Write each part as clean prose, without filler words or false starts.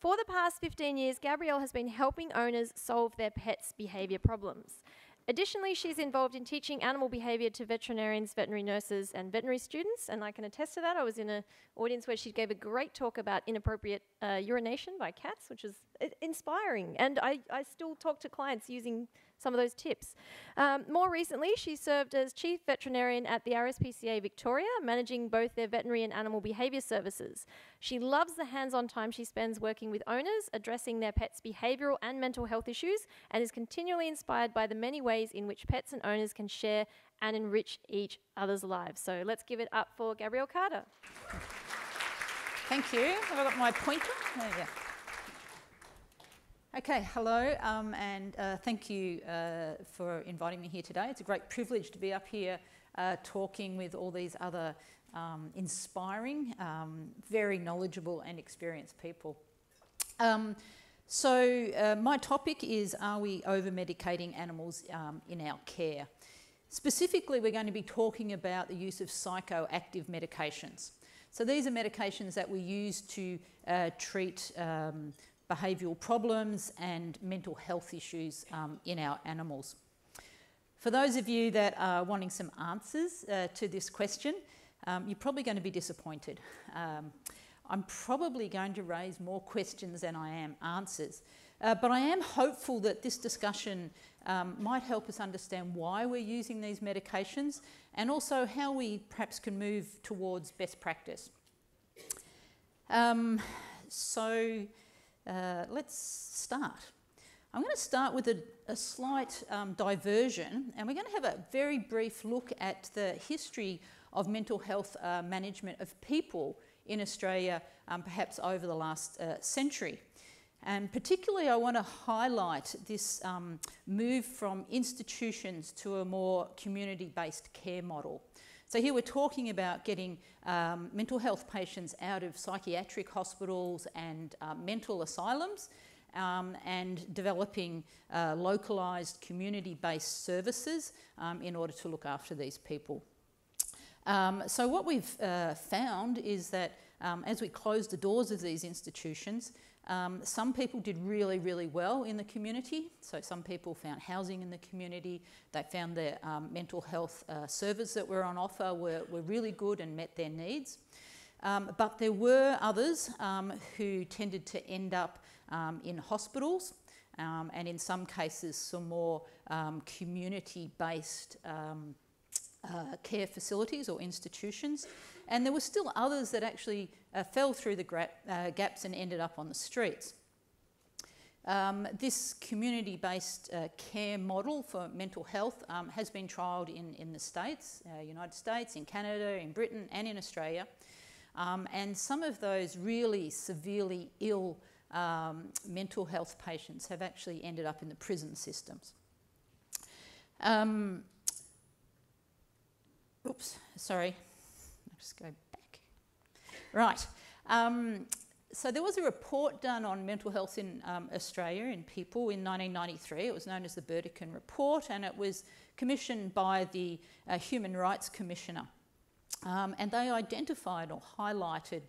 For the past 15 years, Gabrielle has been helping owners solve their pets' behaviour problems. Additionally, she's involved in teaching animal behaviour to veterinarians, veterinary nurses, and veterinary students, and I can attest to that. I was in an audience where she gave a great talk about inappropriate urination by cats, which is inspiring, and I still talk to clients using some of those tips. More recently, she served as Chief Veterinarian at the RSPCA Victoria, managing both their veterinary and animal behaviour services. She loves the hands-on time she spends working with owners, addressing their pets' behavioural and mental health issues, and is continually inspired by the many ways in which pets and owners can share and enrich each other's lives. So let's give it up for Gabrielle Carter. Thank you. Have I got my pointer? Oh, yeah. Okay, hello, and thank you for inviting me here today. It's a great privilege to be up here talking with all these other inspiring, very knowledgeable and experienced people. My topic is, are we over-medicating animals in our care? Specifically, we're going to be talking about the use of psychoactive medications. So these are medications that we use to treat behavioural problems and mental health issues in our animals. For those of you that are wanting some answers to this question, you're probably going to be disappointed. I'm probably going to raise more questions than I am answers, but I am hopeful that this discussion might help us understand why we're using these medications and also how we perhaps can move towards best practice. Let's start. I'm going to start with a slight diversion, and we're going to have a very brief look at the history of mental health management of people in Australia, perhaps over the last century. And particularly I want to highlight this move from institutions to a more community-based care model. So here we're talking about getting mental health patients out of psychiatric hospitals and mental asylums and developing localised community-based services in order to look after these people. So what we've found is that as we close the doors of these institutions, some people did really, really well in the community. So some people found housing in the community. They found their mental health services that were on offer were really good and met their needs. But there were others who tended to end up in hospitals and in some cases some more community-based care facilities or institutions. And there were still others that actually fell through the gaps and ended up on the streets. This community-based care model for mental health has been trialled in the States, United States, in Canada, in Britain and in Australia. And some of those really severely ill mental health patients have actually ended up in the prison systems. Oops, sorry. Just go back. Right. So there was a report done on mental health in Australia in people in 1993. It was known as the Burdekin Report, and it was commissioned by the Human Rights Commissioner. And they identified or highlighted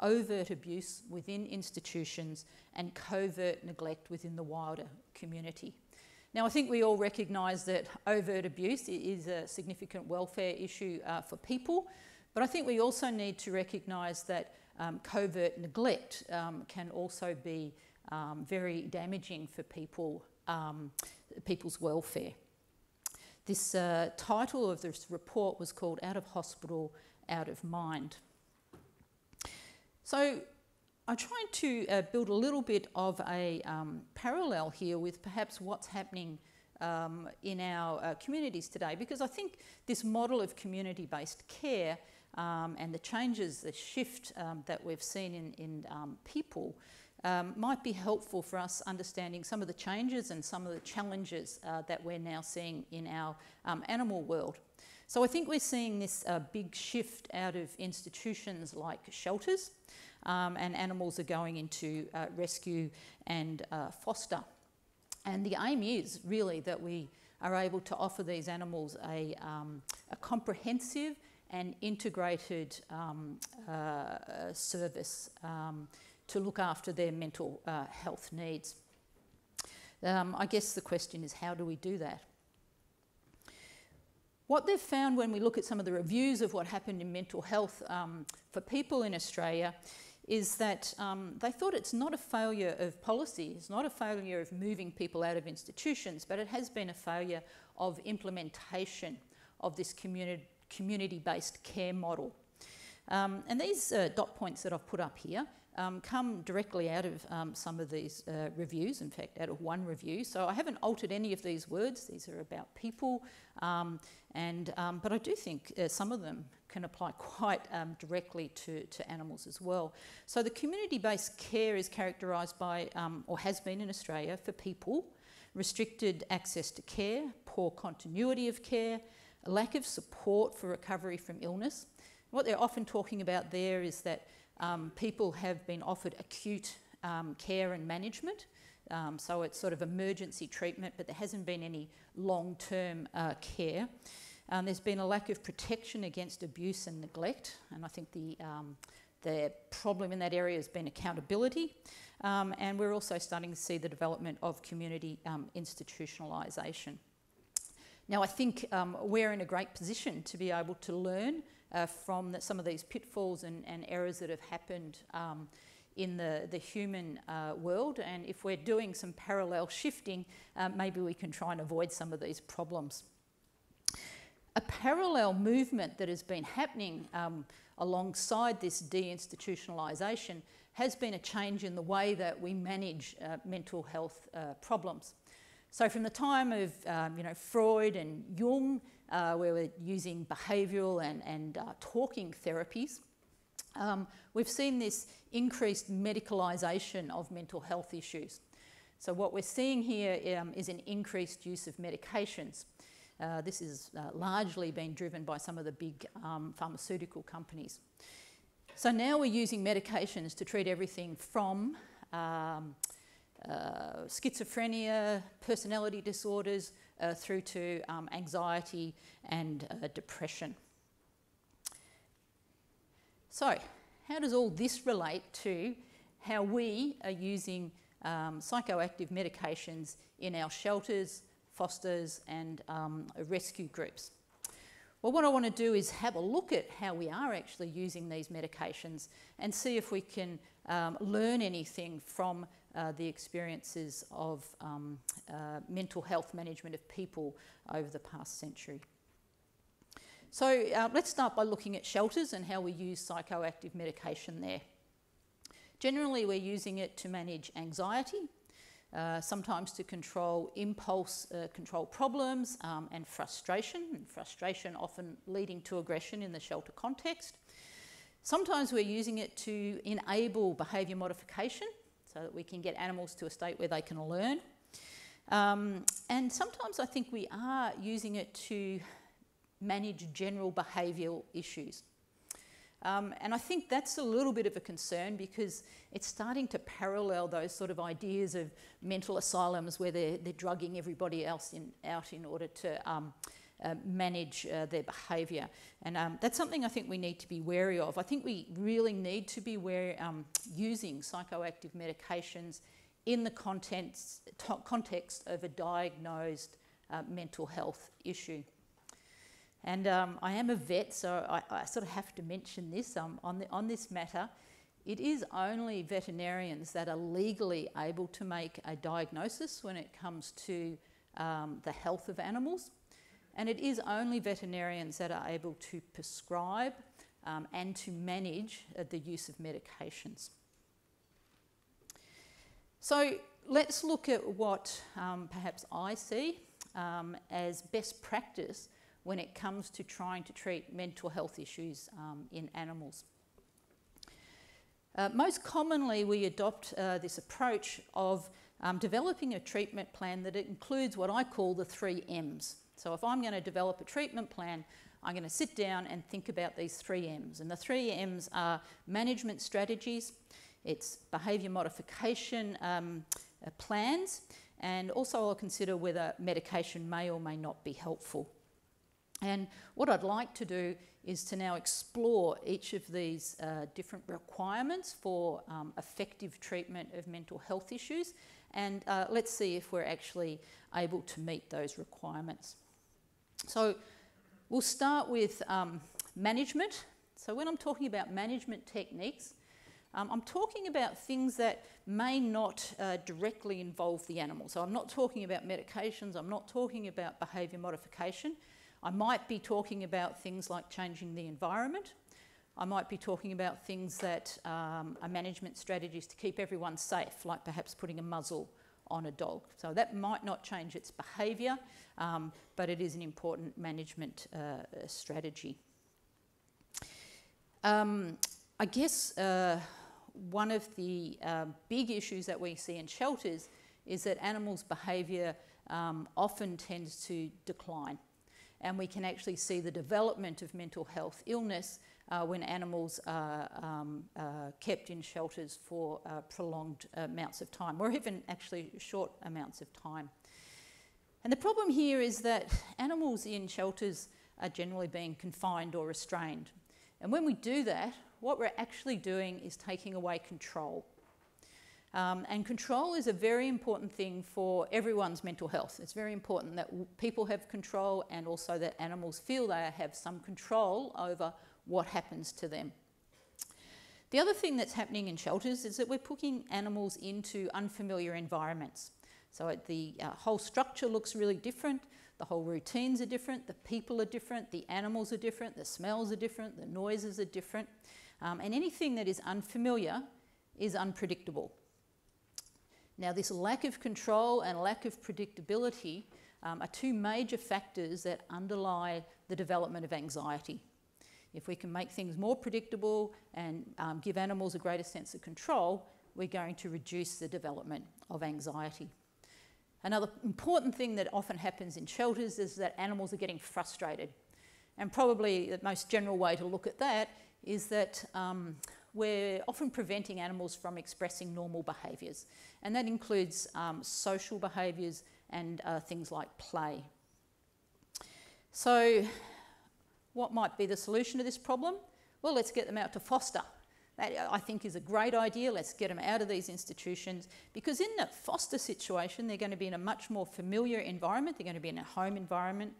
overt abuse within institutions and covert neglect within the wider community. Now, I think we all recognise that overt abuse is a significant welfare issue for people, but I think we also need to recognise that covert neglect can also be very damaging for people's welfare. This title of this report was called Out of Hospital, Out of Mind. So I'm trying to build a little bit of a parallel here with perhaps what's happening in our communities today, because I think this model of community-based care and the changes, the shift that we've seen in people might be helpful for us understanding some of the changes and some of the challenges that we're now seeing in our animal world. So I think we're seeing this big shift out of institutions like shelters, and animals are going into rescue and foster. And the aim is really that we are able to offer these animals a comprehensive and integrated service to look after their mental health needs. I guess the question is, how do we do that? What they've found when we look at some of the reviews of what happened in mental health for people in Australia is that they thought it's not a failure of policy, it's not a failure of moving people out of institutions, but it has been a failure of implementation of this community-based care model. And these dot points that I've put up here come directly out of some of these reviews, in fact out of one review. So I haven't altered any of these words, these are about people, but I do think some of them can apply quite directly to animals as well. So the community-based care is characterised by, or has been in Australia for people, restricted access to care, poor continuity of care, a lack of support for recovery from illness. What they're often talking about there is that people have been offered acute care and management, so it's sort of emergency treatment, but there hasn't been any long-term care. There's been a lack of protection against abuse and neglect, and I think the problem in that area has been accountability, and we're also starting to see the development of community institutionalisation. Now I think we're in a great position to be able to learn from some of these pitfalls and errors that have happened in the human world, and if we're doing some parallel shifting, maybe we can try and avoid some of these problems. A parallel movement that has been happening alongside this deinstitutionalisation has been a change in the way that we manage mental health problems. So from the time of Freud and Jung, where we're using behavioural and talking therapies, we've seen this increased medicalisation of mental health issues. So what we're seeing here is an increased use of medications. This has largely been driven by some of the big pharmaceutical companies. So now we're using medications to treat everything from schizophrenia, personality disorders, through to anxiety and depression. So, how does all this relate to how we are using psychoactive medications in our shelters, fosters and rescue groups? Well, what I want to do is have a look at how we are actually using these medications and see if we can learn anything from the experiences of mental health management of people over the past century. So let's start by looking at shelters and how we use psychoactive medication there. Generally, we're using it to manage anxiety, sometimes to control impulse control problems and frustration often leading to aggression in the shelter context. Sometimes we're using it to enable behaviour modification, so that we can get animals to a state where they can learn. And sometimes I think we are using it to manage general behavioural issues. And I think that's a little bit of a concern because it's starting to parallel those sort of ideas of mental asylums where they're drugging everybody else out in order to manage their behaviour. And that's something I think we need to be wary of. I think we really need to be wary using psychoactive medications in the context of a diagnosed mental health issue. And I am a vet, so I sort of have to mention this on this matter. It is only veterinarians that are legally able to make a diagnosis when it comes to the health of animals. And it is only veterinarians that are able to prescribe and to manage the use of medications. So let's look at what perhaps I see as best practice when it comes to trying to treat mental health issues in animals. Most commonly we adopt this approach of developing a treatment plan that includes what I call the 3 M's. So if I'm going to develop a treatment plan, I'm going to sit down and think about these 3 M's. And the 3 M's are management strategies, it's behaviour modification plans, and also I'll consider whether medication may or may not be helpful. And what I'd like to do is to now explore each of these different requirements for effective treatment of mental health issues, and let's see if we're actually able to meet those requirements. So we'll start with management. So when I'm talking about management techniques, I'm talking about things that may not directly involve the animal. So I'm not talking about medications, I'm not talking about behaviour modification. I might be talking about things like changing the environment. I might be talking about things that are management strategies to keep everyone safe, like perhaps putting a muzzle on a dog. So that might not change its behaviour, but it is an important management strategy. I guess one of the big issues that we see in shelters is that animals' behaviour often tends to decline. And we can actually see the development of mental health illness when animals are kept in shelters for prolonged amounts of time, or even actually short amounts of time. And the problem here is that animals in shelters are generally being confined or restrained. And when we do that, what we're actually doing is taking away control. And control is a very important thing for everyone's mental health. It's very important that people have control and also that animals feel they have some control over what happens to them. The other thing that's happening in shelters is that we're putting animals into unfamiliar environments. So the whole structure looks really different, the whole routines are different, the people are different, the animals are different, the smells are different, the noises are different, and anything that is unfamiliar is unpredictable. Now, this lack of control and lack of predictability are two major factors that underlie the development of anxiety. If we can make things more predictable and give animals a greater sense of control, we're going to reduce the development of anxiety. Another important thing that often happens in shelters is that animals are getting frustrated. And probably the most general way to look at that is that we're often preventing animals from expressing normal behaviours. And that includes social behaviours and things like play. So what might be the solution to this problem? Well, let's get them out to foster. That, I think, is a great idea. Let's get them out of these institutions, because in the foster situation, they're going to be in a much more familiar environment. They're going to be in a home environment.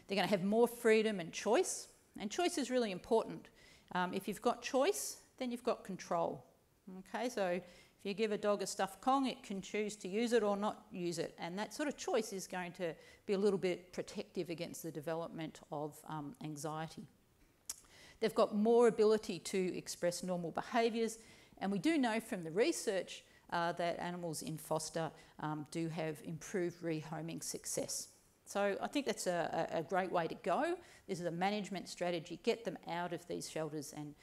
They're going to have more freedom and choice. And choice is really important. If you've got choice, then you've got control. Okay, so if you give a dog a stuffed Kong, it can choose to use it or not use it. And that sort of choice is going to be a little bit protective against the development of anxiety. They've got more ability to express normal behaviours, and we do know from the research that animals in foster do have improved rehoming success. So I think that's a great way to go. This is a management strategy, get them out of these shelters and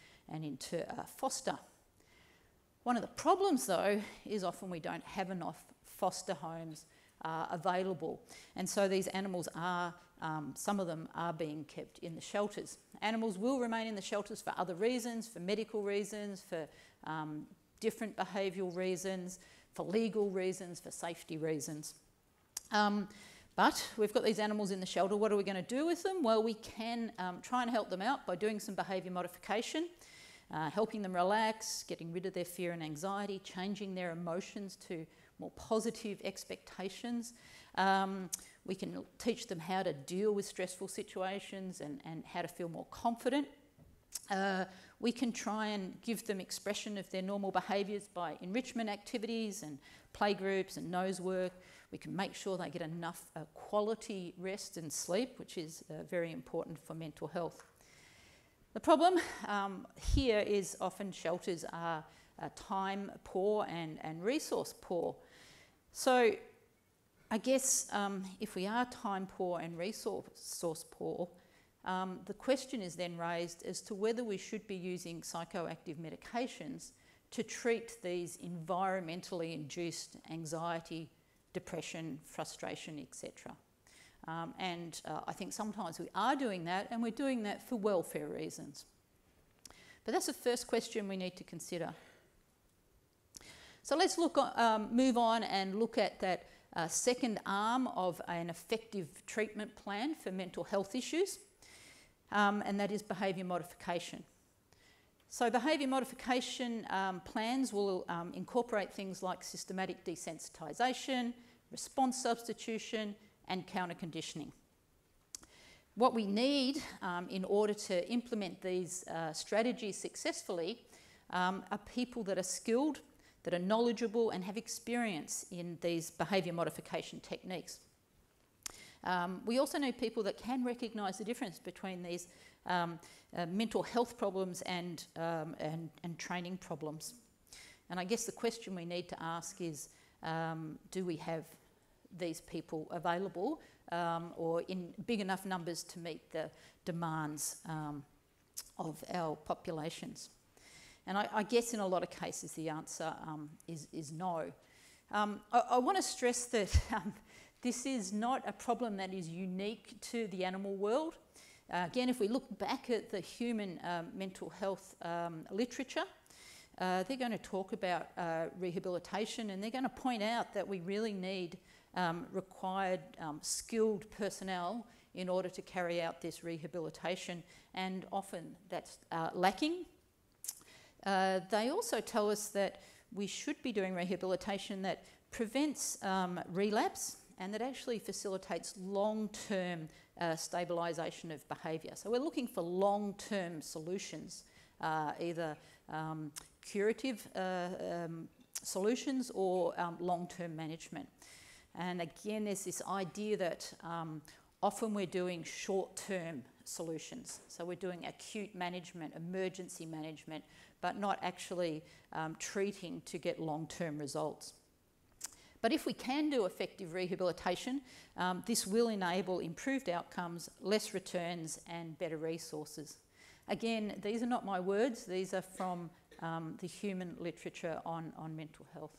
into foster. One of the problems, though, is often we don't have enough foster homes available, and so these animals are, some of them are being kept in the shelters. Animals will remain in the shelters for other reasons, for medical reasons, for different behavioural reasons, for legal reasons, for safety reasons. But we've got these animals in the shelter. What are we going to do with them? Well, we can try and help them out by doing some behaviour modification, helping them relax, getting rid of their fear and anxiety, changing their emotions to more positive expectations. We can teach them how to deal with stressful situations and how to feel more confident. We can try and give them expression of their normal behaviours by enrichment activities and play groups and nose work. We can make sure they get enough quality rest and sleep, which is very important for mental health. The problem here is often shelters are time poor and resource poor. So I guess if we are time poor and resource poor, the question is then raised as to whether we should be using psychoactive medications to treat these environmentally induced anxiety, depression, frustration, etc. I think sometimes we are doing that, and we're doing that for welfare reasons. But that's the first question we need to consider. So let's move on and look at that second arm of an effective treatment plan for mental health issues. and that is behaviour modification. So behaviour modification plans will incorporate things like systematic desensitisation, response substitution and counter-conditioning. What we need in order to implement these strategies successfully are people that are skilled, that are knowledgeable and have experience in these behaviour modification techniques. We also need people that can recognise the difference between these mental health problems and training problems. And I guess the question we need to ask is, do we have these people available or in big enough numbers to meet the demands of our populations? And I guess in a lot of cases the answer is no. I want to stress that this is not a problem that is unique to the animal world. Again, if we look back at the human mental health literature, they're going to talk about rehabilitation, and they're going to point out that we really need required skilled personnel in order to carry out this rehabilitation, and often that's lacking. They also tell us that we should be doing rehabilitation that prevents relapse and that actually facilitates long-term stabilisation of behaviour. So we're looking for long-term solutions, either curative solutions or long-term management. And again, there's this idea that often we're doing short-term solutions. So we're doing acute management, emergency management, but not actually treating to get long-term results. But if we can do effective rehabilitation, this will enable improved outcomes, less returns and better resources. Again, these are not my words, these are from the human literature on mental health.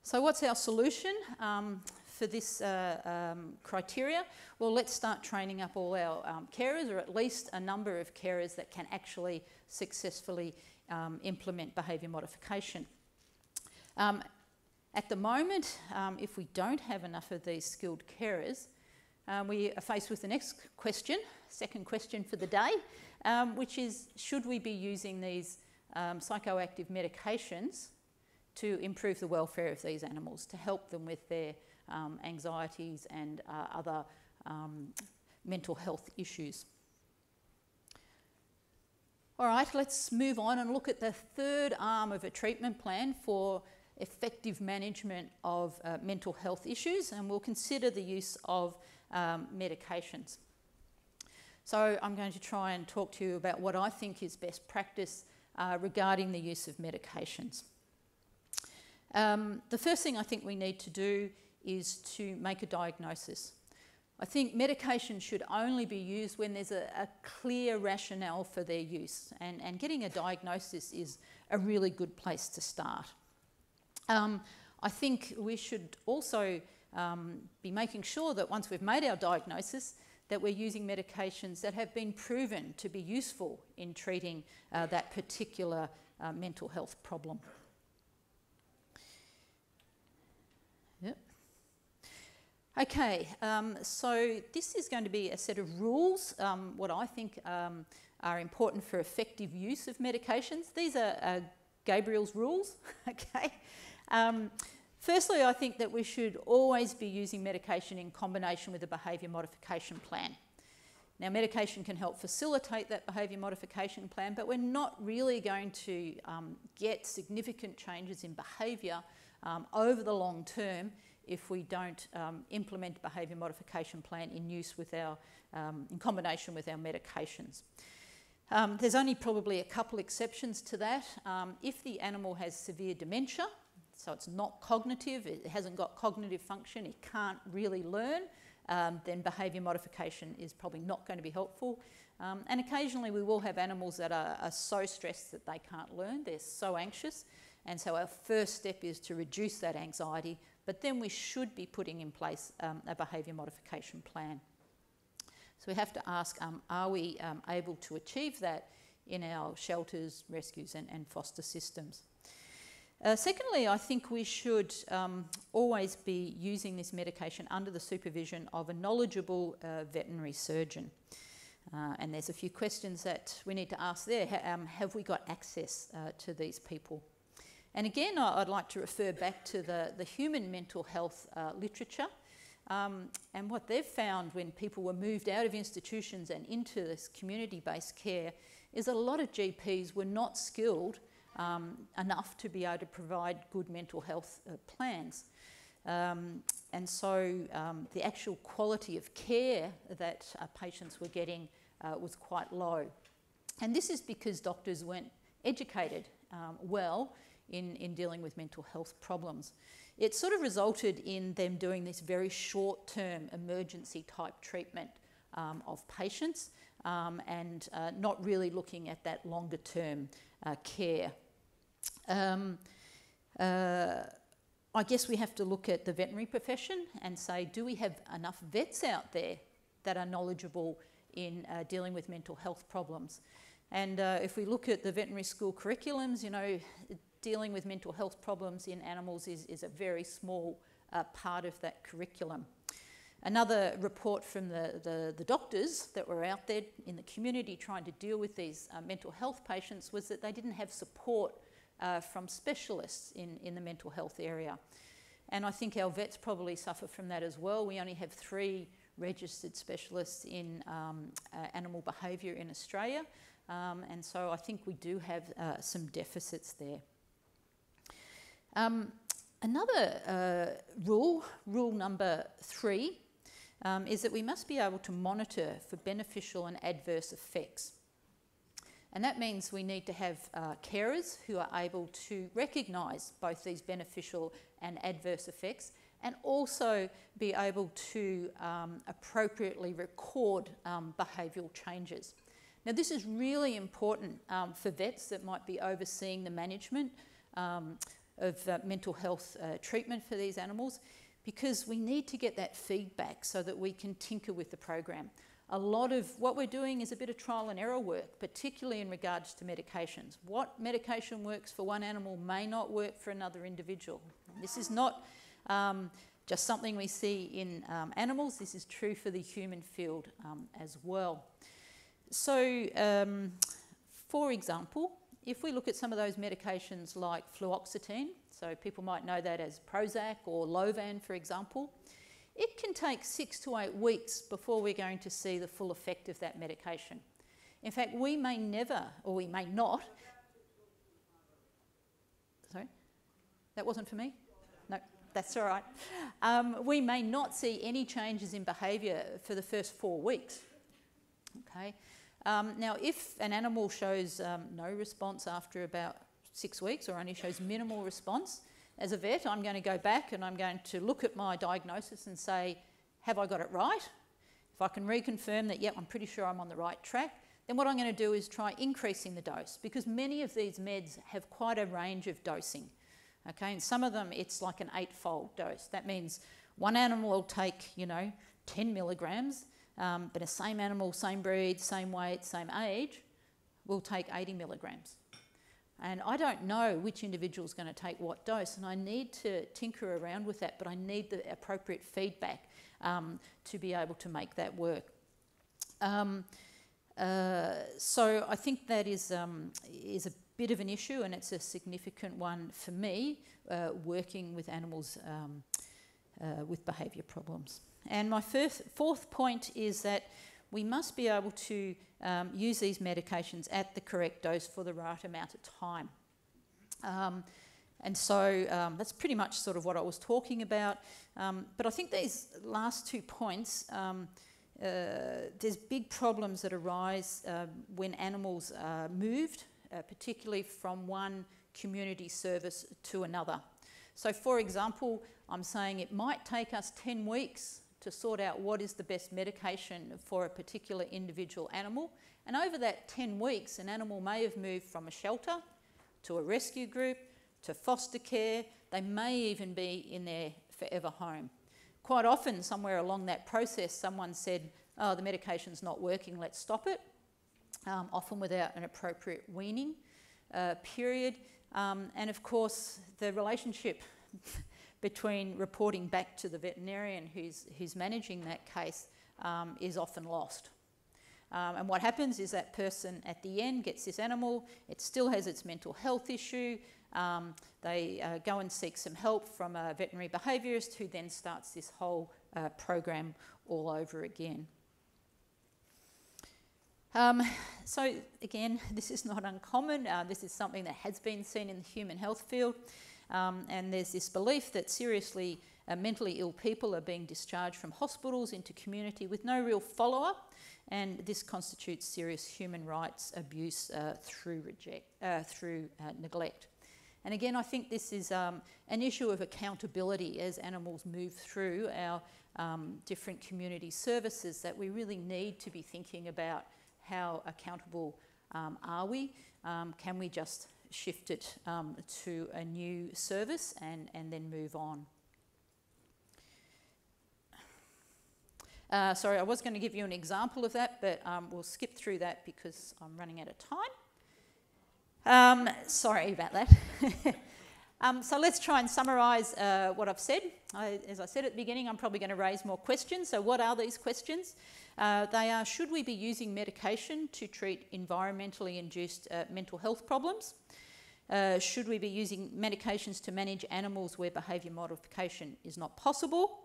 So what's our solution for this criteria? Well, let's start training up all our carers, or at least a number of carers that can actually successfully implement behaviour modification. At the moment, if we don't have enough of these skilled carers, we are faced with the next question, second question for the day, which is, should we be using these psychoactive medications to improve the welfare of these animals, to help them with their anxieties and other mental health issues? All right, let's move on and look at the third arm of a treatment plan for effective management of mental health issues, and we'll consider the use of medications. So I'm going to try and talk to you about what I think is best practice regarding the use of medications. The first thing I think we need to do is to make a diagnosis. I think medication should only be used when there's a clear rationale for their use, and getting a diagnosis is a really good place to start. I think we should also be making sure that once we've made our diagnosis, that we're using medications that have been proven to be useful in treating that particular mental health problem. Yep. Okay, so this is going to be a set of rules, what I think are important for effective use of medications. These are Gabrielle's rules, okay? Firstly, I think that we should always be using medication in combination with a behaviour modification plan. Now, medication can help facilitate that behaviour modification plan, but we're not really going to get significant changes in behaviour over the long term if we don't implement a behaviour modification plan in use with our, in combination with our medications. There's only probably a couple exceptions to that. If the animal has severe dementia, so it's not cognitive, it hasn't got cognitive function, it can't really learn, then behaviour modification is probably not going to be helpful. And occasionally we will have animals that are so stressed that they can't learn, they're so anxious, and so our first step is to reduce that anxiety, but then we should be putting in place a behaviour modification plan. So we have to ask, are we able to achieve that in our shelters, rescues and foster systems? Secondly, I think we should always be using this medication under the supervision of a knowledgeable veterinary surgeon. And there's a few questions that we need to ask there. Have we got access to these people? And again, I'd like to refer back to the human mental health literature. And what they've found when people were moved out of institutions and into this community-based care is that a lot of GPs were not skilled enough to be able to provide good mental health plans. And so the actual quality of care that patients were getting was quite low. And this is because doctors weren't educated well in dealing with mental health problems. It sort of resulted in them doing this very short-term emergency type treatment of patients and not really looking at that longer-term care. I guess we have to look at the veterinary profession and say, do we have enough vets out there that are knowledgeable in dealing with mental health problems? And if we look at the veterinary school curriculums, you know, dealing with mental health problems in animals is a very small part of that curriculum. Another report from the doctors that were out there in the community trying to deal with these mental health patients was that they didn't have support from specialists in the mental health area. And I think our vets probably suffer from that as well. We only have 3 registered specialists in animal behaviour in Australia, and so I think we do have some deficits there. Another rule number 3, is that we must be able to monitor for beneficial and adverse effects. And that means we need to have carers who are able to recognise both these beneficial and adverse effects, and also be able to appropriately record behavioural changes. Now, this is really important for vets that might be overseeing the management of mental health treatment for these animals, because we need to get that feedback so that we can tinker with the program. A lot of what we're doing is a bit of trial and error work, particularly in regards to medications. What medication works for one animal may not work for another individual. This is not just something we see in animals, this is true for the human field as well. So, for example, if we look at some of those medications like fluoxetine, so people might know that as Prozac or Lovan, for example, it can take 6 to 8 weeks before we're going to see the full effect of that medication. In fact, we may never, or we may not. Sorry? That wasn't for me? No, that's all right. We may not see any changes in behaviour for the first 4 weeks. Okay. Now, if an animal shows no response after about 6 weeks, or only shows minimal response, as a vet, I'm going to go back and I'm going to look at my diagnosis and say, have I got it right? If I can reconfirm that, yep, I'm pretty sure I'm on the right track, then what I'm going to do is try increasing the dose, because many of these meds have quite a range of dosing. Okay, and some of them it's like an 8-fold dose. That means one animal will take, 10 milligrams, but a same animal, same breed, same weight, same age, will take 80 milligrams. And I don't know which individual is going to take what dose, and I need to tinker around with that, but I need the appropriate feedback to be able to make that work. So I think that is a bit of an issue, and it's a significant one for me, working with animals with behaviour problems. And my fourth point is that we must be able to use these medications at the correct dose for the right amount of time. And so that's pretty much sort of what I was talking about. But I think these last 2 points, there's big problems that arise when animals are moved, particularly from one community service to another. So, for example, I'm saying it might take us 10 weeks to sort out what is the best medication for a particular individual animal. And over that 10 weeks, an animal may have moved from a shelter to a rescue group to foster care. They may even be in their forever home. Quite often, somewhere along that process, someone said, oh, the medication's not working, let's stop it, often without an appropriate weaning. period. And of course, the relationship between reporting back to the veterinarian who's managing that case is often lost. And what happens is that person at the end gets this animal, it still has its mental health issue, they go and seek some help from a veterinary behaviourist who then starts this whole program all over again. So again, this is not uncommon. This is something that has been seen in the human health field. And there's this belief that seriously mentally ill people are being discharged from hospitals into community with no real follow-up, and this constitutes serious human rights abuse through neglect. And again, I think this is an issue of accountability as animals move through our different community services, that we really need to be thinking about how accountable are we? Can we just shift it to a new service and then move on? Sorry, I was going to give you an example of that, but we'll skip through that because I'm running out of time. Sorry about that. So let's try and summarise what I've said. As I said at the beginning, I'm probably going to raise more questions. So what are these questions? They are, should we be using medication to treat environmentally induced mental health problems? Should we be using medications to manage animals where behaviour modification is not possible?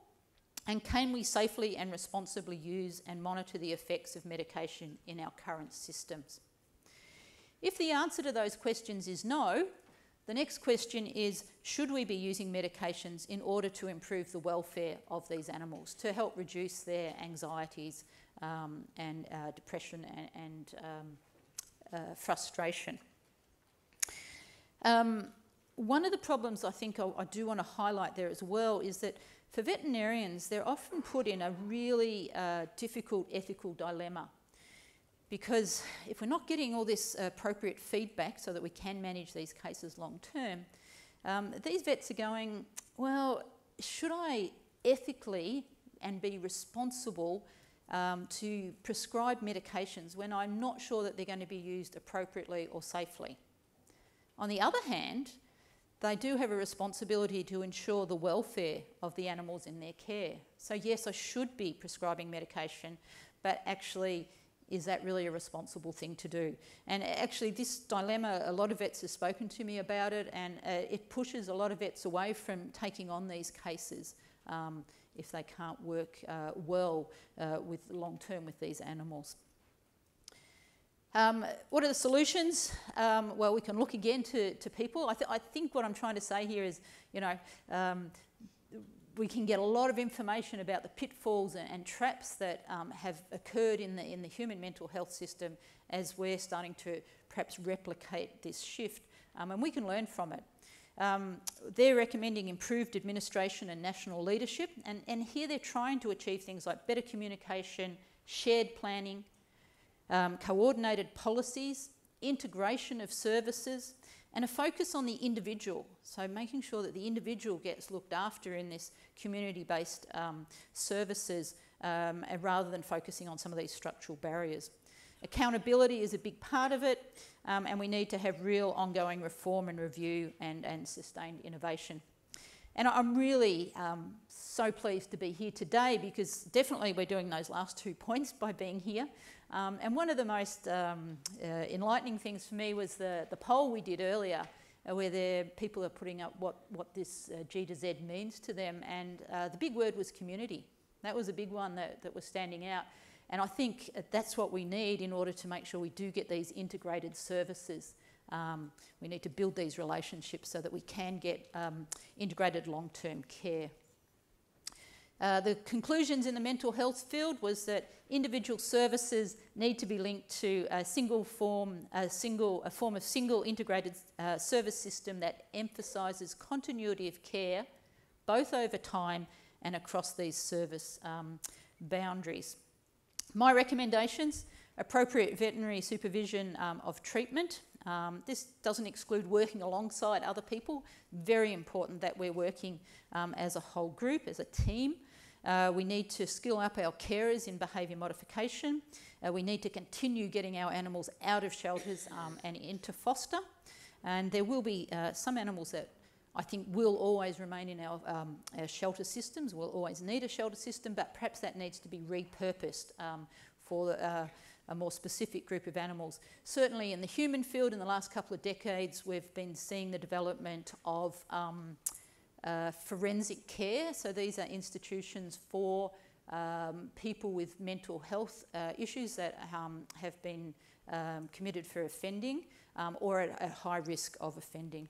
And can we safely and responsibly use and monitor the effects of medication in our current systems? If the answer to those questions is no, the next question is, should we be using medications in order to improve the welfare of these animals, to help reduce their anxieties and depression and frustration? One of the problems I think I do want to highlight there as well is that for veterinarians, they're often put in a really difficult ethical dilemma, because if we're not getting all this appropriate feedback so that we can manage these cases long term, these vets are going, well, should I ethically and be responsible to prescribe medications when I'm not sure that they're going to be used appropriately or safely? On the other hand, they do have a responsibility to ensure the welfare of the animals in their care. So yes, I should be prescribing medication, but actually, is that really a responsible thing to do? And actually this dilemma, a lot of vets have spoken to me about it, and it pushes a lot of vets away from taking on these cases if they can't work well with long term with these animals. What are the solutions? Well, we can look again to people. I think what I'm trying to say here is, you know, we can get a lot of information about the pitfalls and traps that have occurred in the human mental health system as we're starting to perhaps replicate this shift, and we can learn from it. They're recommending improved administration and national leadership, and here they're trying to achieve things like better communication, shared planning, coordinated policies, integration of services, and a focus on the individual. So making sure that the individual gets looked after in this community-based services rather than focusing on some of these structural barriers. Accountability is a big part of it, and we need to have real ongoing reform and review and sustained innovation. And I'm really so pleased to be here today, because definitely we're doing those last 2 points by being here. And one of the most enlightening things for me was the poll we did earlier, where people are putting up what this G to Z means to them, and the big word was community. That was a big one that was standing out. And I think that's what we need in order to make sure we do get these integrated services. We need to build these relationships so that we can get integrated long-term care. The conclusions in the mental health field was that individual services need to be linked to a form of single integrated service system that emphasises continuity of care, both over time and across these service boundaries. My recommendations: appropriate veterinary supervision of treatment. This doesn't exclude working alongside other people. Very important that we're working as a whole group, as a team. We need to skill up our carers in behaviour modification. We need to continue getting our animals out of shelters and into foster. And there will be some animals that I think will always remain in our shelter systems. We'll always need a shelter system, but perhaps that needs to be repurposed for a more specific group of animals. Certainly in the human field in the last couple of decades, we've been seeing the development of forensic care. So these are institutions for people with mental health issues that have been committed for offending or at high risk of offending.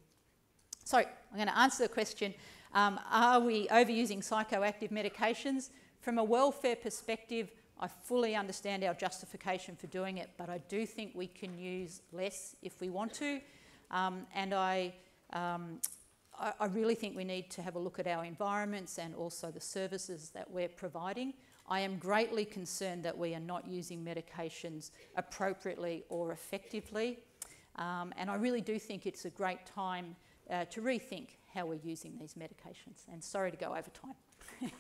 So I'm going to answer the question, are we overusing psychoactive medications? From a welfare perspective, I fully understand our justification for doing it, but I do think we can use less if we want to. And I really think we need to have a look at our environments and also the services that we're providing. I am greatly concerned that we are not using medications appropriately or effectively. And I really do think it's a great time to rethink how we're using these medications. And sorry to go over time.